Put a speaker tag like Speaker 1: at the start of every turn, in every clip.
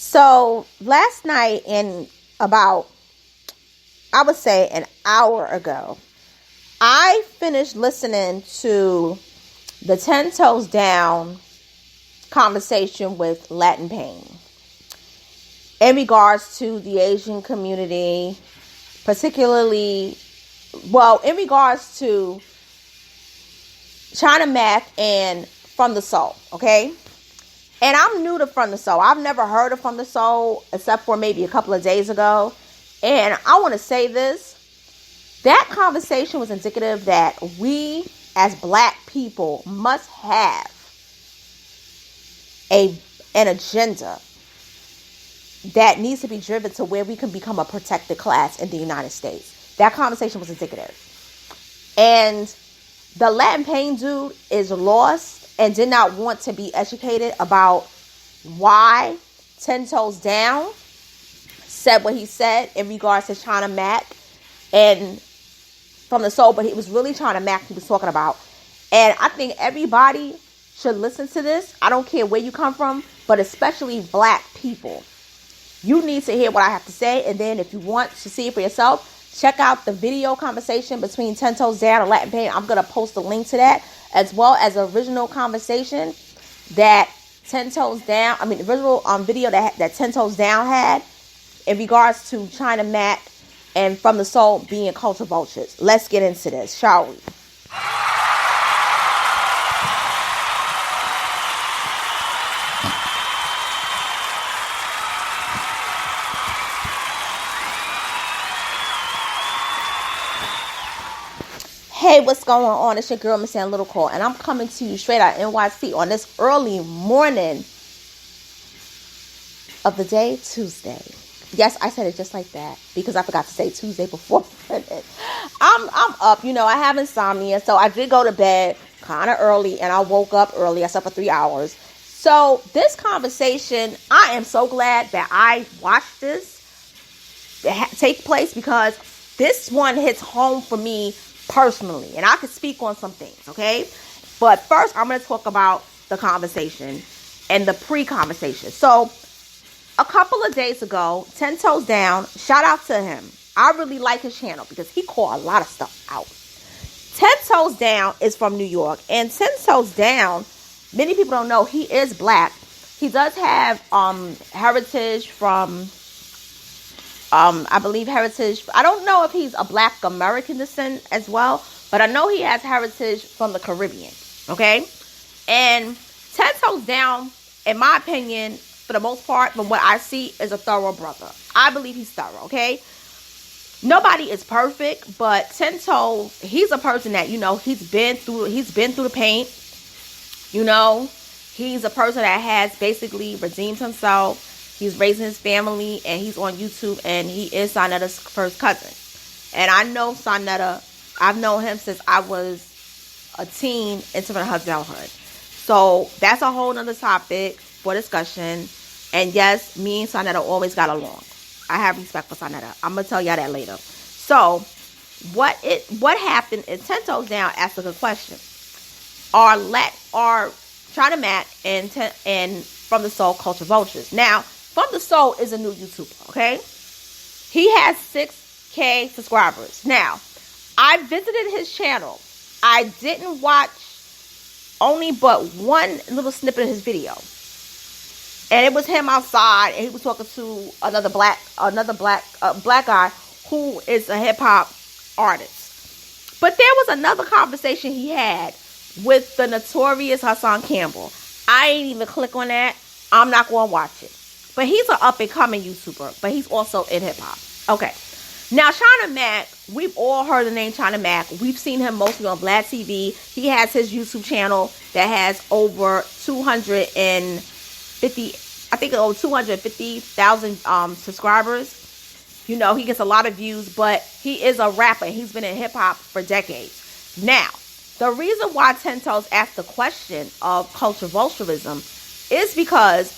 Speaker 1: So last night, about, I would say an hour ago, I finished listening to the 10 Toes Down conversation with Latin Pain in regards to the Asian community, particularly, in regards to China Mac and From the Soul, okay? And I'm new to From the Soul. I've never heard of From the Soul except for maybe a couple of days ago. And I want to say this. That conversation was indicative that we as black people must have an agenda that needs to be driven to where we can become a protected class in the United States. That conversation was indicative. And the Latin Pain dude is lost and did not want to be educated about why 10 Toes Down said what he said in regards to China Mac and From the Soul, but he was really China Mac he was talking about. And I think everybody should listen to this. I don't care where you come from, but especially black people. You need to hear what I have to say, and then if you want to see it for yourself, check out the video conversation between 10 Toes Down and Latin Pain. I'm going to post a link to that, as well as the original conversation that 10 Toes Down, the original video that 10 Toes Down had in regards to China Mac and From the Soul being culture vultures. Let's get into this, shall we? Hey, what's going on? It's your girl, Miss Ann Little Call, and I'm coming to you straight out of NYC on this early morning of the day, Tuesday. Yes, I said it just like that because I forgot to say Tuesday before. I'm up, I have insomnia, so I did go to bed kind of early, and I woke up early. I slept for 3 hours. So this conversation, I am so glad that I watched this take place because this one hits home for me personally, and I could speak on some things, okay? But first, I'm going to talk about the conversation and the pre-conversation. So, a couple of days ago, 10 Toes Down, shout out to him. I really like his channel because he called a lot of stuff out. 10 Toes Down is from New York, and 10 Toes Down, many people don't know, he is black. He does have heritage from I believe heritage. I don't know if he's a black American descent as well, but I know he has heritage from the Caribbean. Okay. And 10 Toes Down, in my opinion, for the most part, from what I see, is a thorough brother. I believe he's thorough. Okay. Nobody is perfect, but 10 Toes, he's a person that, he's been through the paint. He's a person that has basically redeemed himself. He's raising his family, and he's on YouTube, and he is Sonetta's first cousin. And I know Sonetta. I've known him since I was a teen into her adulthood. So that's a whole nother topic for discussion. And yes, me and Sonetta always got along. I have respect for Sonetta. I'm going to tell y'all that later. So what happened is 10 Toes Down asked a good question. Are China Mac and From the Soul culture vultures? Now, From the Soul is a new YouTuber, okay? He has 6K subscribers. Now, I visited his channel. I didn't watch only but one little snippet of his video. And it was him outside, and he was talking to another black guy who is a hip-hop artist. But there was another conversation he had with the notorious Hassan Campbell. I ain't even click on that. I'm not going to watch it. But he's an up-and-coming YouTuber. But he's also in hip-hop. Okay. Now, China Mac, we've all heard the name China Mac. We've seen him mostly on Vlad TV. He has his YouTube channel that has over 250,000 subscribers. He gets a lot of views, but he is a rapper. He's been in hip-hop for decades. Now, the reason why 10 Toes asked the question of culture vulturism is because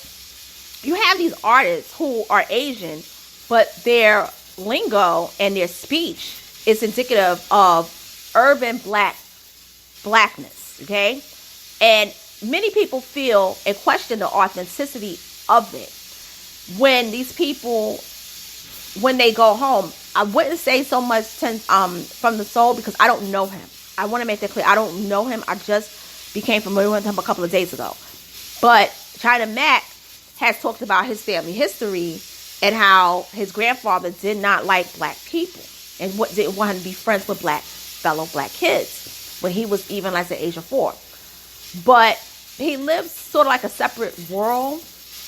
Speaker 1: you have these artists who are Asian, but their lingo and their speech is indicative of urban blackness, okay? And many people feel and question the authenticity of it. when these people, when they go home, I wouldn't say so much from the Soul, because I don't know him. I want to make that clear. I don't know him. I just became familiar with him a couple of days ago. But China Mac has talked about his family history and how his grandfather did not like black people and didn't want him to be friends with fellow black kids when he was even like the age of 4. But he lives sort of like a separate world,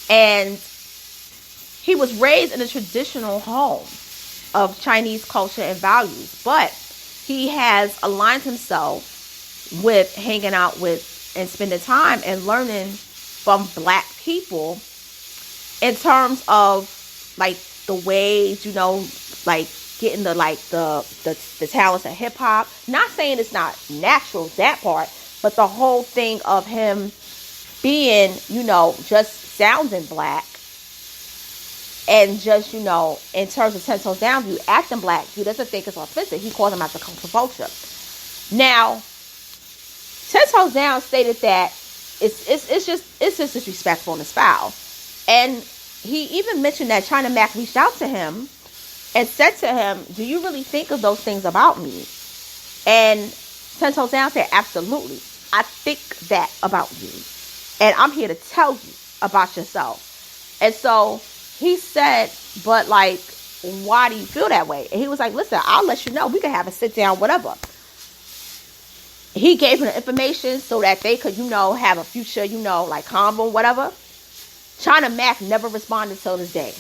Speaker 1: and he was raised in a traditional home of Chinese culture and values, but he has aligned himself with hanging out with and spending time and learning from black people in terms of like the ways, like getting the talents of hip hop. Not saying it's not natural, that part, but the whole thing of him being, just sounding black, and just, in terms of 10 Toes Down view, acting black, he doesn't think it's offensive. He calls him as a vulture. Now, 10 Toes Down stated that it's just disrespectful and it's foul. And he even mentioned that China Mac reached out to him and said to him, do you really think of those things about me? And 10 Toes Down said, absolutely. I think that about you. And I'm here to tell you about yourself. And so he said, but like, why do you feel that way? And he was like, listen, I'll let you know. We can have a sit down, whatever. He gave him the information so that they could, have a future, like convo, whatever. China Mac never responded till this day.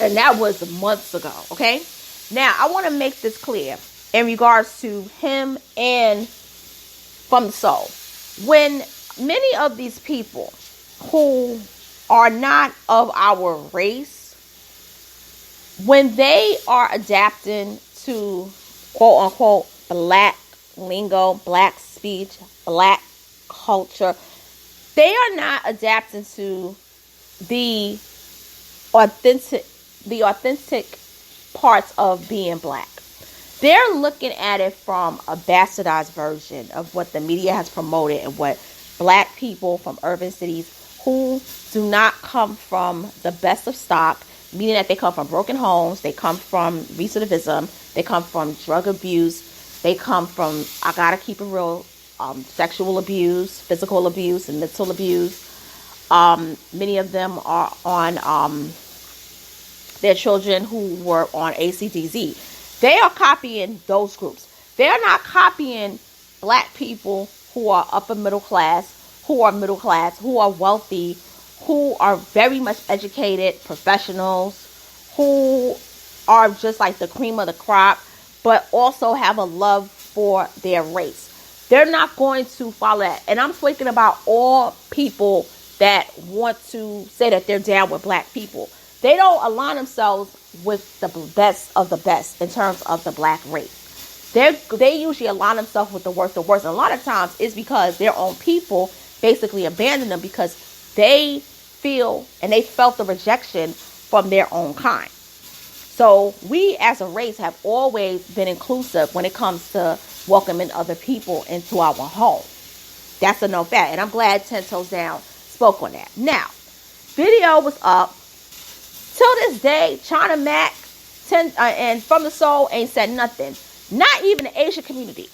Speaker 1: And that was months ago, okay? Now, I want to make this clear in regards to him and From the Soul. When many of these people who are not of our race, when they are adapting to quote unquote black lingo, black speech, black culture, they are not adapting to the authentic parts of being black. They're looking at it from a bastardized version of what the media has promoted and what black people from urban cities who do not come from the best of stock, meaning that they come from broken homes, they come from recidivism, they come from drug abuse, they come from, I gotta keep it real, sexual abuse, physical abuse, and mental abuse. Many of them are on their children who were on ACDZ. They are copying those groups. They're not copying black people who are upper middle class, who are middle class, who are wealthy, who are very much educated professionals, who are just like the cream of the crop, but also have a love for their race. They're not going to follow that. And I'm speaking about all people that want to say that they're down with black people. They don't align themselves with the best of the best in terms of the black race. They usually align themselves with the worst of worst. And a lot of times it's because their own people basically abandon them because they feel and they felt the rejection from their own kind. So we as a race have always been inclusive when it comes to welcoming other people into our home. That's a no fact. And I'm glad 10 Toes Down spoke on that. Now, video was up. Till this day, China Mac and From the Soul ain't said nothing. Not even the Asian community.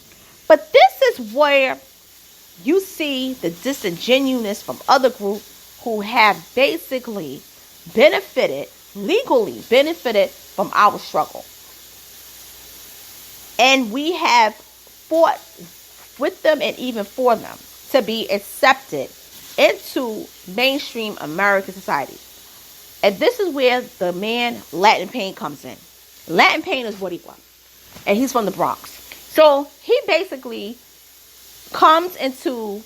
Speaker 1: But this is where you see the disingenuousness from other groups who have basically legally benefited from our struggle. And we have fought with them and even for them to be accepted into mainstream American society. And this is where the man Latin Pain comes in. Latin Pain is what he was. And he's from the Bronx. So he basically comes into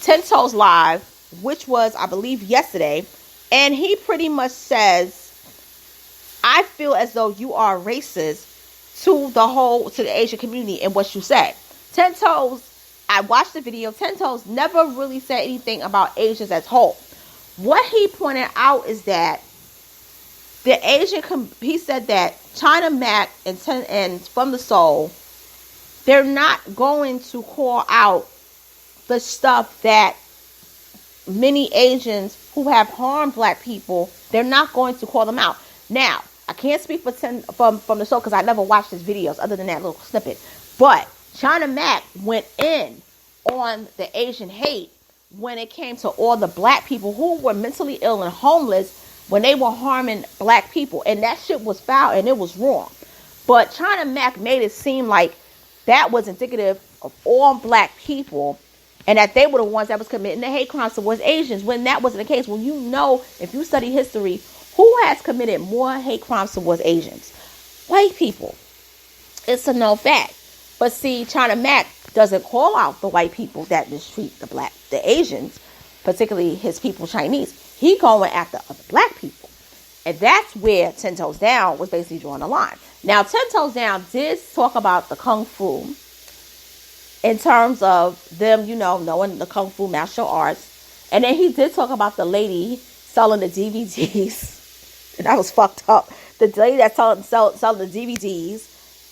Speaker 1: 10 Toes Live, which was, I believe, yesterday. And he pretty much says, I feel as though you are racist to the Asian community in what you said. 10 Toes, I watched the video. 10 Toes never really said anything about Asians as whole. What he pointed out is that he said that China Mac and From the Soul, they're not going to call out the stuff that many Asians who have harmed black people, they're not going to call them out. Now, I can't speak from the show because I never watched his videos other than that little snippet. But China Mac went in on the Asian hate when it came to all the black people who were mentally ill and homeless when they were harming black people. And that shit was foul and it was wrong. But China Mac made it seem like that was indicative of all black people and that they were the ones that was committing the hate crimes towards Asians, when that wasn't the case. When you know, if you study history, who has committed more hate crimes towards Asians? White people. It's a known fact. But see, China Mac doesn't call out the white people that mistreat the Asians, particularly his people, Chinese. He going after other black people. And that's where 10 Toes Down was basically drawing the line. Now, 10 Toes Down did talk about the Kung Fu in terms of them, knowing the Kung Fu martial arts. And then he did talk about the lady selling the DVDs. And that was fucked up. The lady that's selling the DVDs.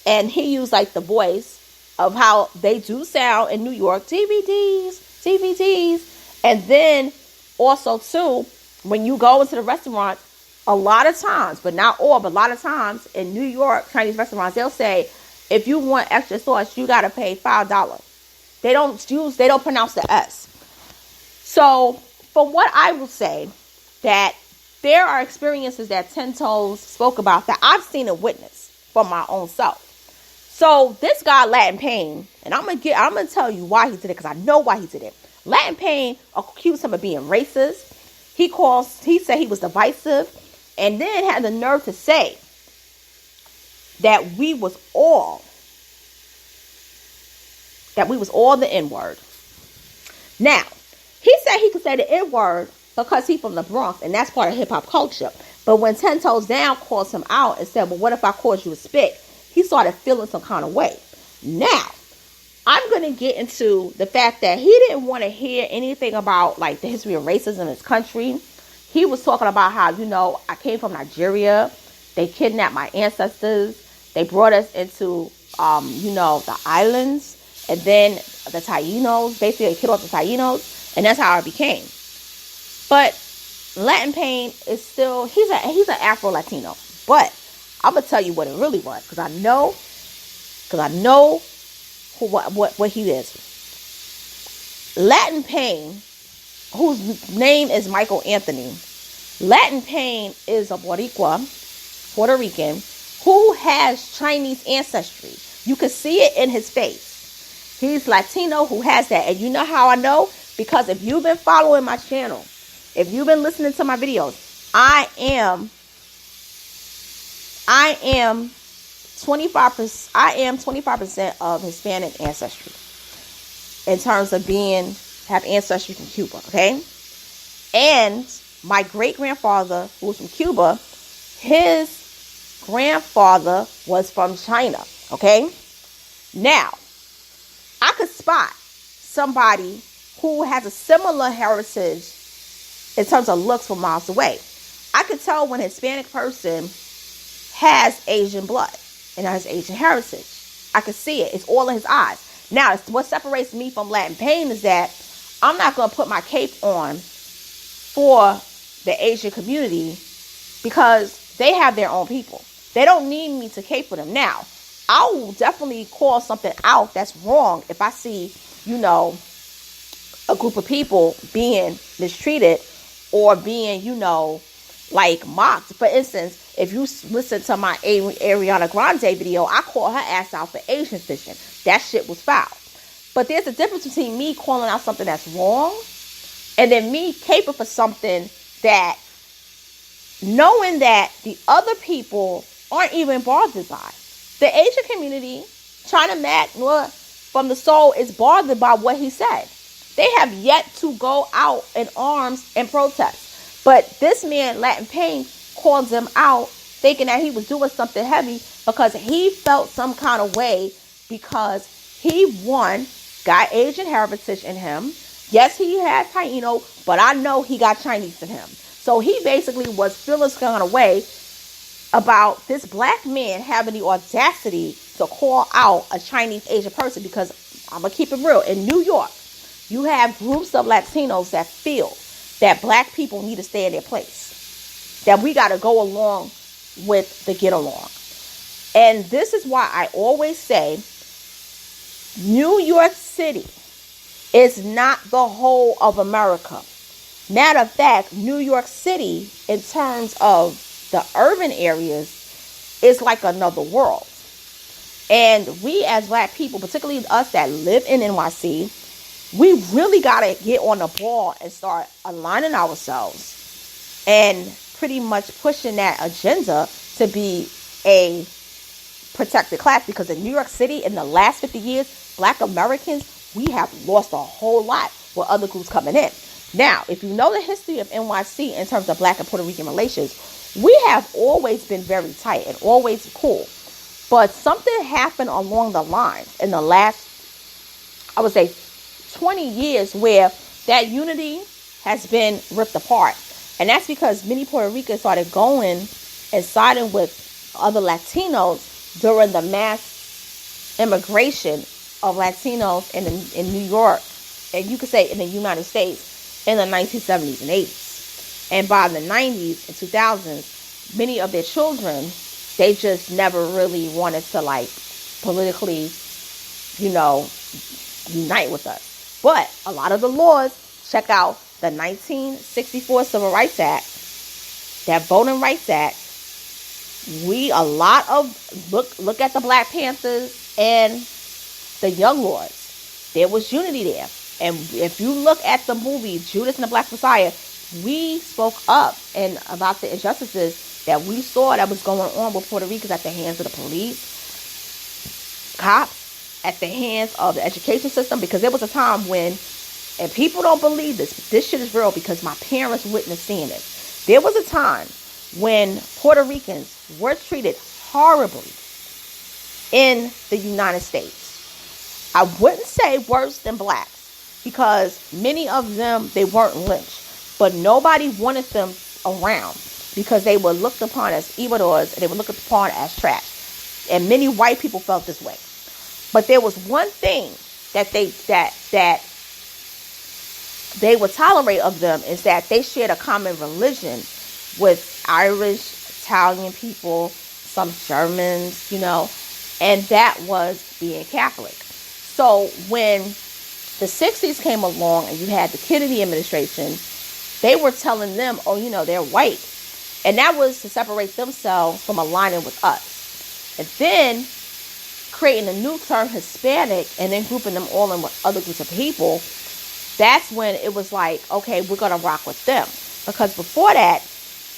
Speaker 1: And he used like the voice of how they do sound in New York. DVDs. And then also too, when you go into the restaurant, a lot of times, but not all, but a lot of times in New York Chinese restaurants, they'll say, if you want extra sauce, you got to pay $5. They don't pronounce the S. So from what I will say, that there are experiences that 10 Toes spoke about that I've seen and witnessed from my own self. So this guy, Latin Pain, and I'm gonna tell you why he did it, because I know why he did it. Latin Pain accused him of being racist. He said he was divisive, and then had the nerve to say that we was all the N-word. Now, he said he could say the N-word because he's from the Bronx, and that's part of hip-hop culture. But when 10 Toes Down calls him out and said, well, what if I called you a spit? He started feeling some kind of way. Now, I'm going to get into the fact that he didn't want to hear anything about like the history of racism in his country. He was talking about how, I came from Nigeria. They kidnapped my ancestors. They brought us into, the islands. And then the Tainos, basically they killed off the Tainos. And that's how I became. But Latin Pain is still, he's an Afro-Latino. But I'm going to tell you what it really was. Because I know what he is. Latin Pain, whose name is Michael Anthony. Latin Pain is a Boricua, Puerto Rican, who has Chinese ancestry. You can see it in his face. He's Latino who has that. And you know how I know? Because if you've been following my channel, if you've been listening to my videos, I am 25% of Hispanic ancestry in terms of have ancestry from Cuba, okay? And my great-grandfather, who was from Cuba, his grandfather was from China, okay? Now, I could spot somebody who has a similar heritage in terms of looks from miles away. I could tell when a Hispanic person has Asian blood and has Asian heritage. I could see it. It's all in his eyes. Now, what separates me from Latin Pain is that I'm not going to put my cape on for the Asian community because they have their own people. They don't need me to cape for them. Now, I will definitely call something out that's wrong if I see, a group of people being mistreated or being, mocked. For instance, if you listen to my Ariana Grande video, I call her ass out for Asian fishing. That shit was foul. But there's a difference between me calling out something that's wrong and then me caping for something that, knowing that the other people aren't even bothered by. The Asian community, China Mac from the Soul, is bothered by what he said. They have yet to go out in arms and protest. But this man, Latin Pain, called him out thinking that he was doing something heavy because he felt some kind of way because he, got Asian heritage in him. Yes, he had Taino, but I know he got Chinese in him. So he basically was feeling some kind of way about this black man having the audacity to call out a Chinese Asian person, because I'm going to keep it real. In New York, you have groups of Latinos that feel that black people need to stay in their place. That we got to go along with the get along. And this is why I always say New York City is not the whole of America. Matter of fact, New York City, in terms of the urban areas, is like another world. And we as black people, particularly us that live in NYC, we really got to get on the ball and start aligning ourselves and pretty much pushing that agenda to be a protected class. Because in New York City, in the last 50 years, black Americans, we have lost a whole lot with other groups coming in. Now, if you know the history of NYC in terms of black and Puerto Rican relations, we have always been very tight and always cool. But something happened along the lines in the last, I would say, 20 years where that unity has been ripped apart. And that's because many Puerto Ricans started going and siding with other Latinos during the mass immigration of Latinos in New York, and you could say in the United States, in the 1970s and 80s. And by the 90s and 2000s, many of their children, they just never really wanted to like politically, unite with us. But a lot of the laws, check out the 1964 Civil Rights Act, that Voting Rights Act. Look at the Black Panthers and the Young Lords. There was unity there. And if you look at the movie Judas and the Black Messiah, we spoke up and about the injustices that we saw that was going on with Puerto Ricans at the hands of the police, cops, at the hands of the education system. Because there was a time when, and people don't believe this shit is real because my parents witnessed seeing it. There was a time when Puerto Ricans were treated horribly in the United States. I wouldn't say worse than blacks, because many of them, they weren't lynched, but nobody wanted them around because they were looked upon as evildoers and they were looked upon as trash. And many white people felt this way. But there was one thing that they would tolerate of them, is that they shared a common religion with Irish, Italian people, some Germans, and that was being Catholic. So when the 60s came along and you had the Kennedy administration, they were telling them, they're white. And that was to separate themselves from aligning with us. And then creating a new term, Hispanic, and then grouping them all in with other groups of people. That's when it was like, okay, we're going to rock with them. Because before that,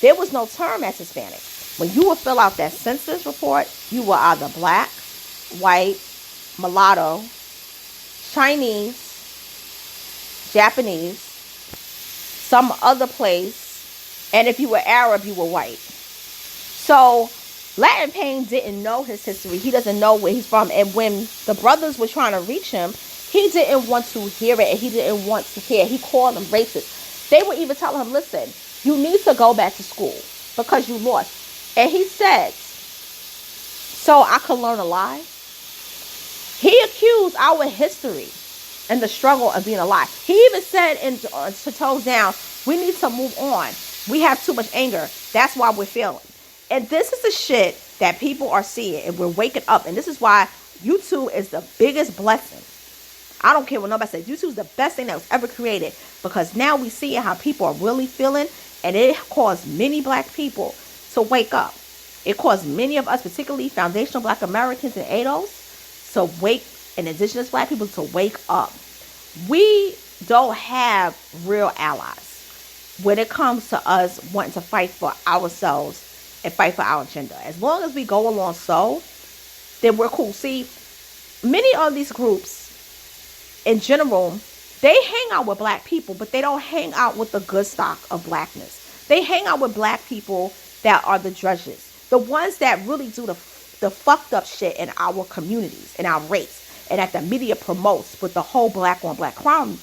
Speaker 1: there was no term as Hispanic. When you would fill out that census report, you were either black, white, mulatto, Chinese, Japanese, some other place, and if you were Arab, you were white. So Latin Pain didn't know his history. He doesn't know where he's from. And when the brothers were trying to reach him, he didn't want to hear it, and he didn't want to hear. He called them racist. They were even telling him, listen, you need to go back to school because you lost. And he said, so I could learn a lie? He accused our history and the struggle of being alive. He even said to Toes Down, we need to move on. We have too much anger. That's why we're failing. And this is the shit that people are seeing, and we're waking up. And this is why YouTube is the biggest blessing. I don't care what nobody says. YouTube is the best thing that was ever created, because now we see how people are really feeling, and it caused many black people to wake up. It caused many of us, particularly foundational black Americans and ADOS, to wake, and indigenous black people to wake up. We don't have real allies when it comes to us wanting to fight for ourselves and fight for our agenda. As long as we go along then we're cool. See, many of these groups in general, they hang out with black people, but they don't hang out with the good stock of blackness. They hang out with black people that are the drudges, the ones that really do the fucked up shit in our communities, in our race, and that the media promotes with the whole black on black crime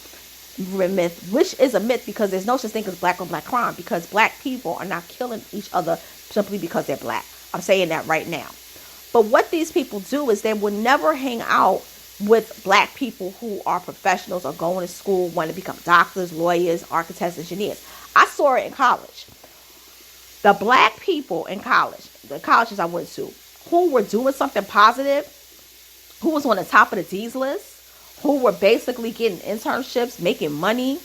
Speaker 1: myth, which is a myth, because there's no such thing as black on black crime, because black people are not killing each other simply because they're black. I'm saying that right now. But what these people do is they will never hang out with black people who are professionals or going to school, want to become doctors, lawyers, architects, engineers. I saw it in college. The black people in college, the colleges I went to, who were doing something positive, who was on the top of the D's list, who were basically getting internships, making money,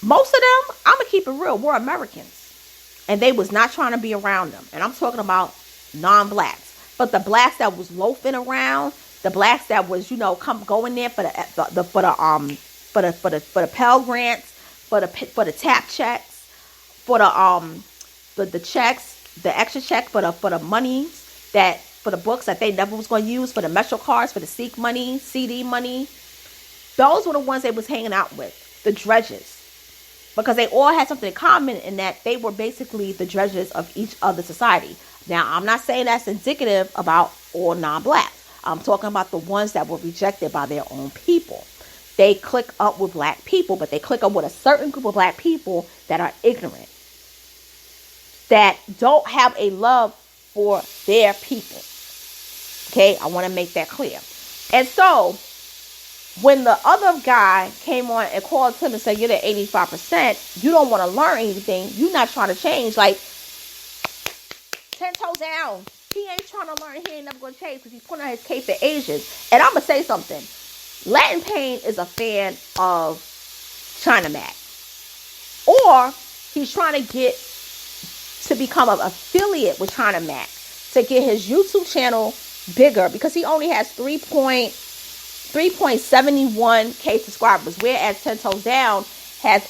Speaker 1: most of them, I'm going to keep it real, were Americans. And they was not trying to be around them. And I'm talking about non-blacks. But the blacks that was loafing around, the blacks that was, going there for the Pell Grants, for the tap checks, for the checks, the extra check for the money for the books that they never was going to use, for the Metro cards, for the Seek money, CD money. Those were the ones they was hanging out with, the dredges. Because they all had something in common in that they were basically the dredges of each other's society. Now, I'm not saying that's indicative about all non-blacks. I'm talking about the ones that were rejected by their own people. They click up with black people, but they click up with a certain group of black people that are ignorant, that don't have a love for their people. Okay, I want to make that clear. And so, when the other guy came on and called him and said, you're the 85%, you don't want to learn anything, you're not trying to change, like, 10 toes down. He ain't trying to learn, he ain't never going to change because he's putting on his cape for Asians. And I'm going to say something. Latin Pain is a fan of China Mac. Or he's trying to get to become an affiliate with China Mac to get his YouTube channel bigger because he only has 3.71k subscribers, whereas 10 Toes Down has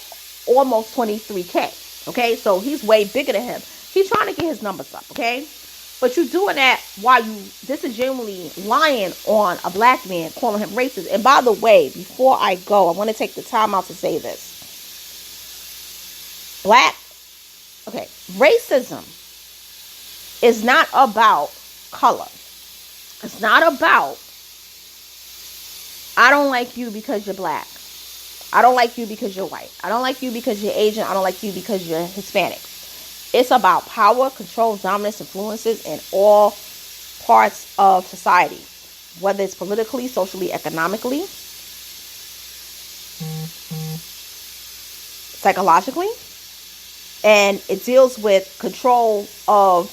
Speaker 1: almost 23k. Okay, so he's way bigger than him. He's trying to get his numbers up, okay? But you're doing that while you disingenuously lying on a black man, calling him racist. And by the way, before I go, I want to take the time out to say this. Racism is not about color. It's not about, I don't like you because you're black. I don't like you because you're white. I don't like you because you're Asian. I don't like you because you're Hispanic. It's about power, control, dominance, influences in all parts of society, whether it's politically, socially, economically, psychologically, and it deals with control of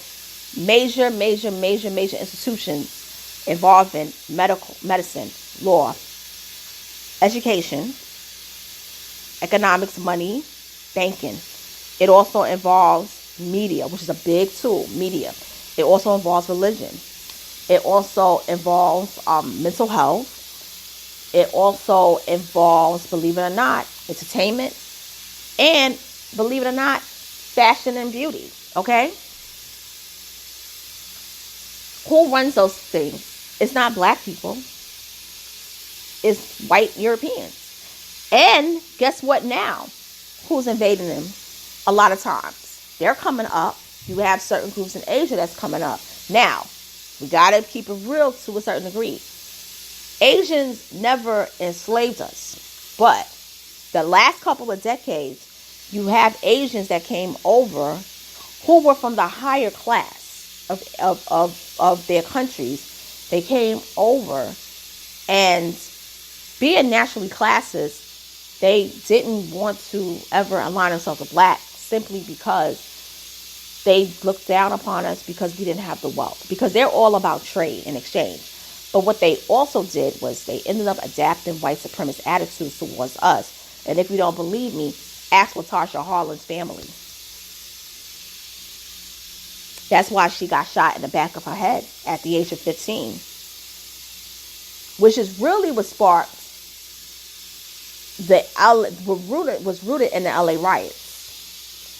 Speaker 1: major institutions involving medicine, law, education, economics, money, banking. It also involves media, which is a big tool, media. It also involves religion. It also involves mental health. It also involves, believe it or not, entertainment. And, believe it or not, fashion and beauty. Okay? Who runs those things? It's not black people. It's white Europeans. And guess what now? Who's invading them? A lot of times. They're coming up. You have certain groups in Asia that's coming up. Now, we got to keep it real to a certain degree. Asians never enslaved us. But the last couple of decades, you have Asians that came over who were from the higher class of their countries. They came over, and being naturally classist, they didn't want to ever align themselves with black simply because they looked down upon us because we didn't have the wealth. Because they're all about trade and exchange. But what they also did was they ended up adapting white supremacist attitudes towards us. And if you don't believe me, ask Latasha Harlan's family. That's why she got shot in the back of her head at the age of 15. Which is really what sparked was rooted in the LA riots.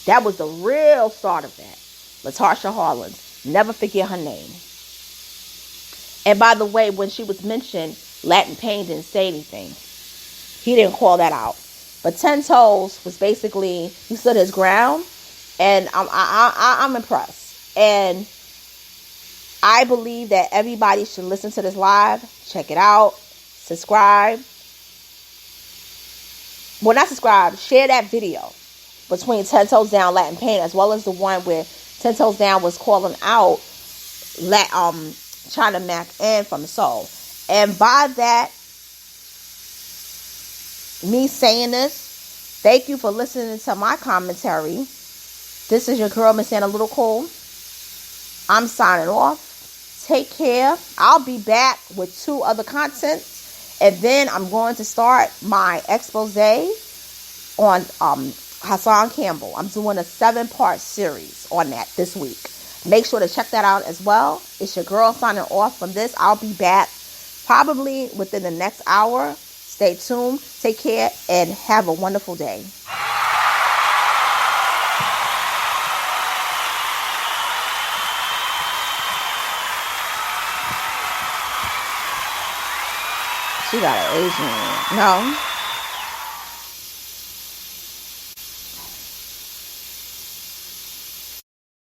Speaker 1: That was the real start of that. Latasha Harlan. Never forget her name. And by the way, when she was mentioned, Latin Pain didn't say anything. He didn't call that out. But 10 Toes was basically, he stood his ground. And I'm impressed. And I believe that everybody should listen to this live. Check it out. Subscribe. Well, not subscribe. Share that video between 10 Toes Down, Latin Pain, as well as the one where 10 Toes Down was calling out China Mac and from the Soul. And by that, me saying this, thank you for listening to my commentary. This is your girl, Miss Anna Little Cole. I'm signing off. Take care. I'll be back with 2 other contents. And then I'm going to start my expose on Hassan Campbell. I'm doing a 7-part series on that this week. Make sure to check that out as well. It's your girl signing off from this. I'll be back probably within the next hour. Stay tuned. Take care and have a wonderful day. She got an Asian. No.